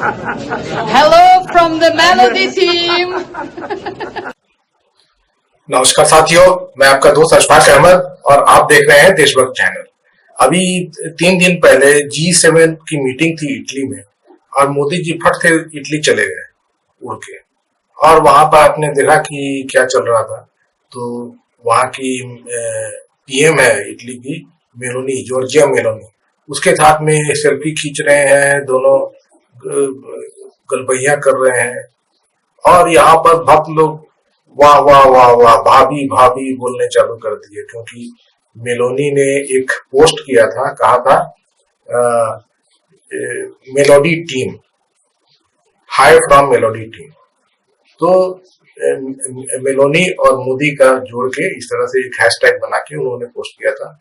Hello from the Melody team. नमस्कार साथियों, मैं आपका दोस्त अशफाक अहमद और आप देख रहे हैं देशभक्त चैनल। अभी 3 दिन पहले G7 की मीटिंग थी इटली में और मोदी जी फट से इटली चले गए उड़ के। और वहां पर आपने देखा कि क्या चल रहा था। तो वहां की पीएम है इटली की, मेलोनी, जॉर्जिया मेलोनी, उसके साथ में सेल्फी खींच रहे हैं, दोनों गलबैया कर रहे हैं। और यहाँ पर भक्त लोग वाह वाह वाह वाह भाभी भाभी बोलने चालू कर दिए, क्योंकि मेलोनी ने एक पोस्ट किया था, कहा था melody team, high from melody team. तो मेलोनी और मोदी का जोड़ के इस तरह से एक हैशटैग बना के उन्होंने पोस्ट किया था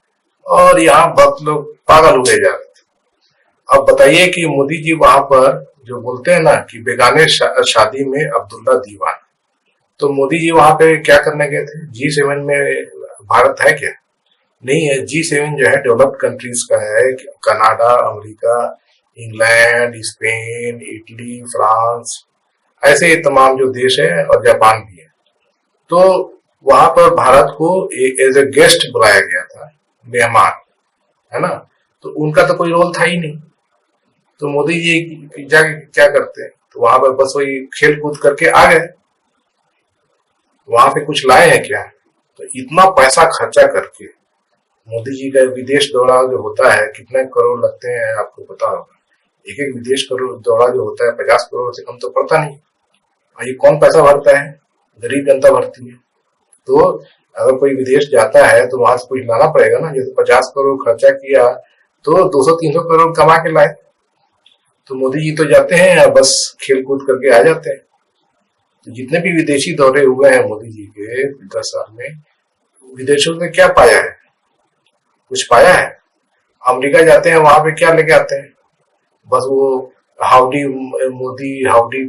और यहाँ भक्त लोग पागल हुए जा रहे थे। अब बताइए कि मोदी जी वहां पर जो बोलते हैं ना कि बेगाने शादी में अब्दुल्ला दीवान, तो मोदी जी वहां पे क्या करने गए थे? G7 में भारत है क्या? नहीं है। G7 जो है डेवलप्ड कंट्रीज का है, Canada, America, England, Spain, Italy, France, ऐसे तमाम जो देश है और जापान भी है। तो वहां पर भारत को एज ए गेस्ट बुलाया गया था, मेहमान, है ना। तो उनका तो कोई रोल था ही नहीं। तो मोदी जी जाके क्या करते हैं? तो वहां पर बस वही खेल कूद करके आ गए। वहां पे कुछ लाए हैं क्या? तो इतना पैसा खर्चा करके मोदी जी का विदेश दौरा जो होता है, कितने करोड़ लगते हैं आपको पता होगा। एक एक विदेश दौरा जो होता है 50 करोड़ से कम तो पड़ता नहीं। और ये कौन पैसा भरता है? गरीब जनता भरती है। तो अगर कोई विदेश जाता है तो वहां से कुछ लाना पड़ेगा ना। जैसे 50 करोड़ खर्चा किया तो 200-300 करोड़ कमा के लाए। तो मोदी जी तो जाते हैं बस खेल कूद करके आ जाते हैं। तो जितने भी विदेशी दौरे हुए हैं मोदी जी के 10 साल में, विदेशों में क्या पाया है? कुछ पाया है? अमेरिका जाते हैं, वहां पे क्या लेके आते हैं? बस वो हाउडी मोदी, हाउडी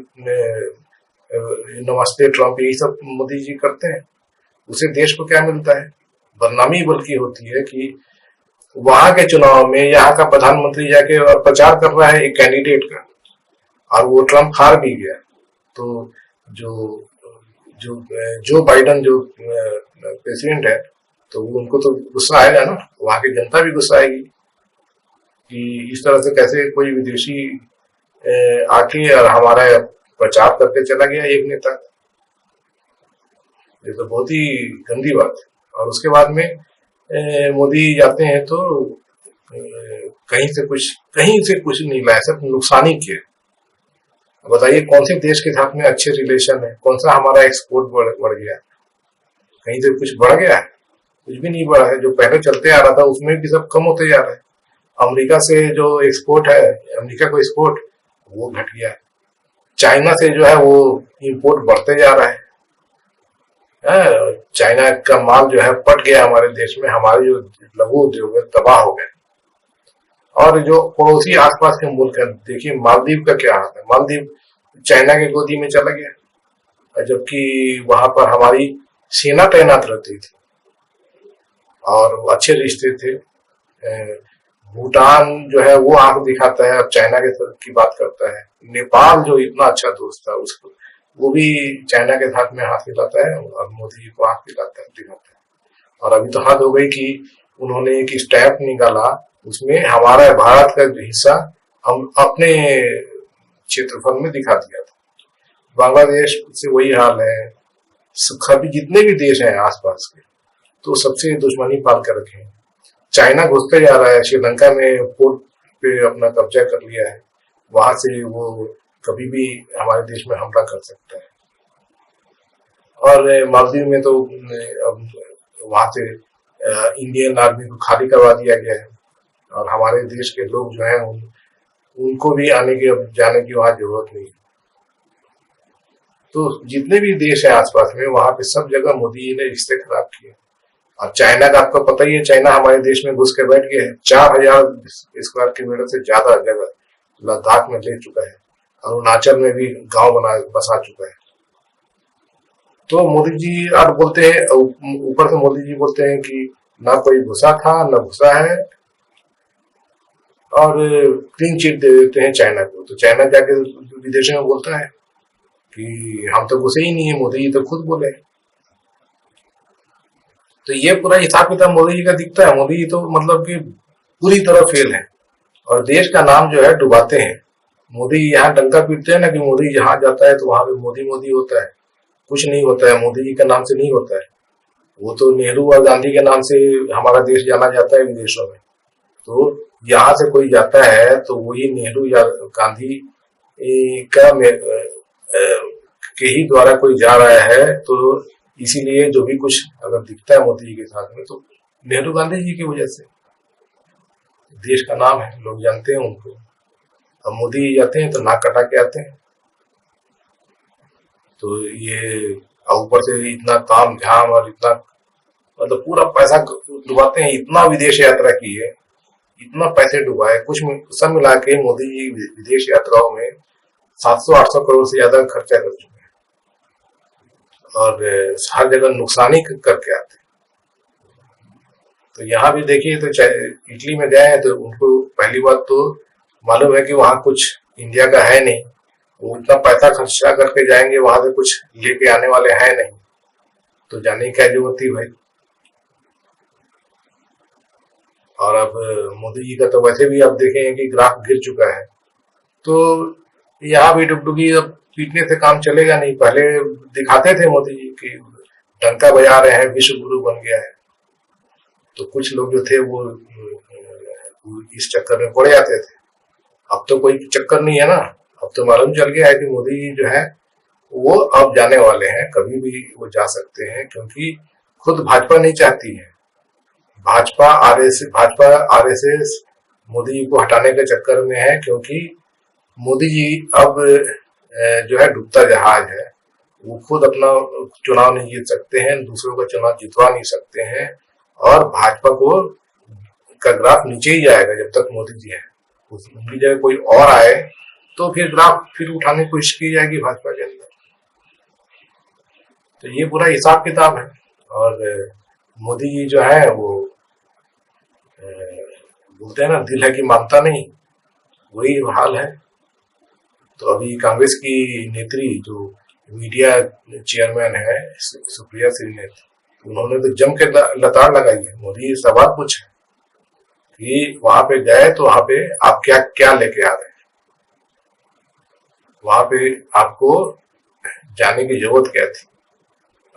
नमस्ते ट्रंप, यही सब मोदी जी करते हैं। उसे देश को क्या मिलता है? बदनामी बल्कि होती है कि वहां के चुनाव में यहाँ का प्रधानमंत्री जाके प्रचार कर रहा है एक कैंडिडेट का, और वो ट्रंप हार भी गया। तो जो जो जो बाइडन जो प्रेसिडेंट है, तो उनको तो गुस्सा आएगा ना, वहां की जनता भी गुस्सा आएगी कि इस तरह से कैसे कोई विदेशी आके और हमारा प्रचार करके चला गया एक नेता। ये तो बहुत ही गंदी बात है। और उसके बाद में मोदी जाते हैं तो कहीं से कुछ नहीं लाया, सब नुकसान ही किया। बताइए कौन से देश के साथ में अच्छे रिलेशन है? कौन सा हमारा एक्सपोर्ट बढ़ गया? कहीं से कुछ बढ़ गया है? कुछ भी नहीं बढ़ा है। जो पहले चलते आ रहा था उसमें भी सब कम होते जा रहा है। अमेरिका से जो एक्सपोर्ट है, अमेरिका को एक्सपोर्ट, वो घट गया। चाइना से जो है वो इंपोर्ट बढ़ते जा रहा है। चाइना का माल जो है पट गया हमारे देश में। हमारे जो लघु उद्योग है तबाह हो गए। और जो पड़ोसी आसपास के मुल्क है, देखिए मालदीव का क्या हाल है। मालदीव चाइना के गोदी में चला गया, जबकि वहां पर हमारी सेना तैनात रहती थी और अच्छे रिश्ते थे। भूटान जो है वो आंख दिखाता है, अब चाइना की बात करता है। नेपाल जो इतना अच्छा दोस्त था, उसको वो भी चाइना के साथ में हाथ मिलाता है और मोदी जी को आंख दिखाता है। और अभी तो हद हो गई कि उन्होंने एक स्टैम्प निकाला, उसमें हमारा भारत का हिस्सा हम अपने क्षेत्रफल में दिखा दिया था। बांग्लादेश से वही हाल है। सभी जितने भी देश हैं आसपास के, तो सबसे दुश्मनी पाल कर रखे हैं। चाइना घुसते जा रहा है, श्रीलंका में पोर्ट पे अपना कब्जा कर लिया है। वहां से वो कभी भी हमारे देश में हमला कर सकता है। और मालदीव में तो अब वहां से इंडियन आर्मी को खाली करवा दिया गया है और हमारे देश के लोग जो हैं उनको भी आने की, अब जाने की वहां जरूरत नहीं है। तो जितने भी देश है आसपास में, वहां पे सब जगह मोदी जी ने रिश्ते खराब किए। और चाइना का आपको पता ही है, चाइना हमारे देश में घुस के बैठ गया है। 4000 स्क्वायर किलोमीटर से ज्यादा जगह लद्दाख में ले चुका है, अरुणाचल में भी गांव बसा चुका है। तो मोदी जी आप बोलते हैं, ऊपर से मोदी जी बोलते हैं कि ना कोई घुसा था ना घुसा है, और क्लीन चिट दे देते हैं चाइना को। तो चाइना जाके विदेशों में बोलता है कि हम तो घुसे ही नहीं है, मोदी जी तो खुद बोले। तो ये पूरा हिसाब किताब मोदी जी का दिखता है। मोदी जी तो मतलब कि पूरी तरह फेल है और देश का नाम जो है डुबाते हैं। मोदी यहाँ डंका पीटते हैं ना कि मोदी जहां जाता है तो वहां पे मोदी मोदी होता है, कुछ नहीं होता है, मोदी जी का नाम से नहीं होता है। वो तो नेहरू और गांधी के नाम से हमारा देश जाना जाता है विदेशों में। तो यहाँ से कोई जाता है तो वही नेहरू या गांधी का के ही द्वारा कोई जा रहा है। तो इसीलिए जो भी कुछ अगर दिखता है मोदी जी के साथ में तो नेहरू गांधी जी की वजह से। देश का नाम है, लोग जानते हैं उनको। अब मोदी जी जाते हैं तो नाक कटा के आते हैं। तो ये ऊपर से इतना ताम झाम और इतना मतलब पूरा पैसा डुबाते हैं। इतना विदेश यात्रा की है, इतना पैसे डुबाए, कुछ सब मिला के मोदी जी विदेश यात्राओं में 700-800 करोड़ से ज्यादा खर्चा कर चुके हैं और हर जगह नुकसान ही करके आते हैं। तो यहाँ भी देखिए तो इटली में गए हैं तो उनको पहली बात तो मालूम है कि वहां कुछ इंडिया का है नहीं। वो इतना पैसा खर्चा करके जाएंगे, वहां से कुछ लेके आने वाले हैं नहीं, तो जाने की क्या जरूरत थी भाई। और अब मोदी जी का तो वैसे भी आप देखें कि ग्राफ गिर चुका है। तो यहाँ भी डुगडुगी अब पीटने से काम चलेगा नहीं। पहले दिखाते थे मोदी जी की डंका बजा रहे हैं, विश्व गुरु बन गया है। तो कुछ लोग जो थे वो इस चक्कर में पड़ जाते थे। अब तो कोई चक्कर नहीं है ना। अब तो मालूम चल गया है कि मोदी जी जो है वो अब जाने वाले हैं, कभी भी वो जा सकते हैं, क्योंकि खुद भाजपा नहीं चाहती है। भाजपा आरएसएस मोदी जी को हटाने के चक्कर में है, क्योंकि मोदी जी अब जो है डूबता जहाज है। वो खुद अपना चुनाव नहीं जीत सकते हैं, दूसरों का चुनाव जितवा नहीं सकते हैं और भाजपा को का ग्राफ नीचे ही जाएगा जब तक मोदी जी है। उनकी जगह कोई और आए तो फिर ग्राफ फिर उठाने की कोशिश की जाएगी भाजपा के अंदर। तो ये पूरा हिसाब किताब है। और मोदी जी जो है वो बोलते हैं ना, दिल है कि मानता नहीं, वही हाल है। तो अभी कांग्रेस की नेत्री जो मीडिया चेयरमैन है सुप्रिया श्रीनेत, उन्होंने तो जम के लताड़ लगाई है। मोदी सवाल पूछे कि वहां पे गए तो वहां पे आप क्या क्या लेके आ रहे हैं, वहां पे आपको जाने की जरूरत क्या थी।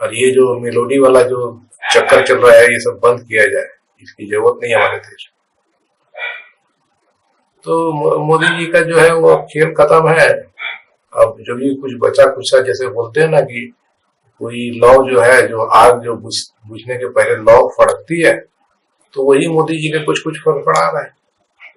और ये जो मेलोडी वाला जो चक्कर चल रहा है ये सब बंद किया जाए, इसकी जरूरत नहीं हमारे देश। तो मोदी जी का जो है वो खेल खत्म है। अब जो भी कुछ बचा कुचा, जैसे बोलते हैं ना कि कोई लौ जो है, जो आग जो बुझने के पहले लौ फड़कती है, तो वही मोदी जी के कुछ कुछ फर्क पड़ा रहा है।